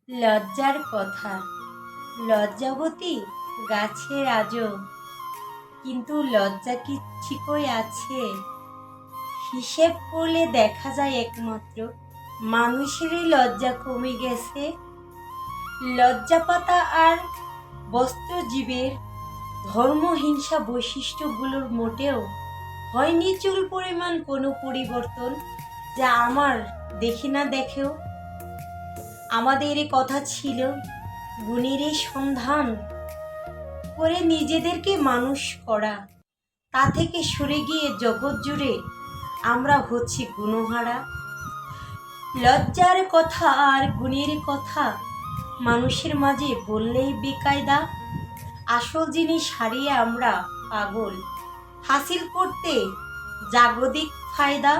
লজ্জার কথা। লজ্জাবতী গাছের আজও, কিন্তু লজ্জা কি ঠিকই আছে? হিসেব করলে দেখা যায় একমাত্র মানুষেরই লজ্জা কমে গেছে। লজ্জাপাতা আর বস্ত্রজীবের ধর্মহিংসা বৈশিষ্ট্যগুলোর মোটেও হয়নি চুল পরিমাণ কোনো পরিবর্তন, যা আমার দেখি না দেখেও। আমাদের কথা ছিল গুণের সন্ধান করে নিজেদেরকে মানুষ করা, তা থেকে সরে গিয়ে জগৎ জুড়ে আমরা হচ্ছি গুণহারা। লজ্জার কথা আর গুণের কথা মানুষের মাঝে বললেই বেকায়দা। আসল জিনিস হারিয়ে আমরা পাগল হাসিল করতে জাগতিক ফায়দা।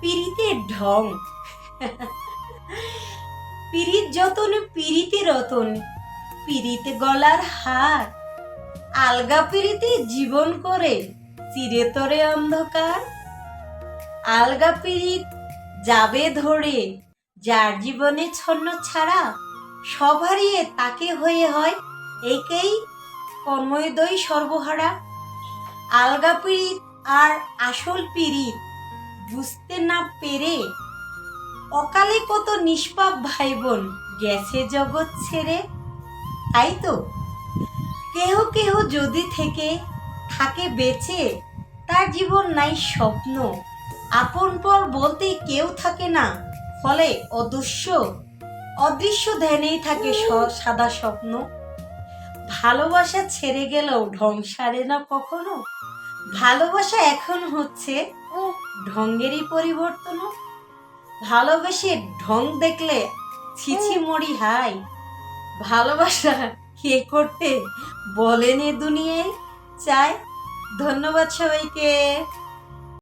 পীড়িতের ঢং পীড়িত যতন পীড়িতে রতন, পীড়িতে গলার হার, আলগা পীড়িতে জীবন করে চিরেতরে অন্ধকার। আলগা পীড়িত যাবে ধরে যার জীবনে ছন্ন ছাড়া, সব হারিয়ে তাকে হয়ে হয় একেই কর্মোদয় সর্বহারা। আলগা পীড়িত আর আসল পীড়িত বুঝতে না পেরে অকালে কত নিষ্পাপ ভাই বোন গেছে জগৎ ছেড়ে। তাই তো কেহ কেহ যদি থেকে থাকে বেঁচে, তার জীবন নাই স্বপ্ন। আপন পর বলতে কেউ থাকে না, ফলে অদৃশ্য ধ্যানেই থাকে সাদা স্বপ্ন। ভালোবাসা ছেড়ে গেলেও ঢং সারে না কখনো, ভালোবাসা এখন হচ্ছে ঢঙ্গেরই পরিবর্তন। ভালোবেসে ঢং দেখলে ছিছি মরি হাই, ভালোবাসা কে করতে বলেন এ দুনিয়ায় চায়। ধন্যবাদ সবাইকে।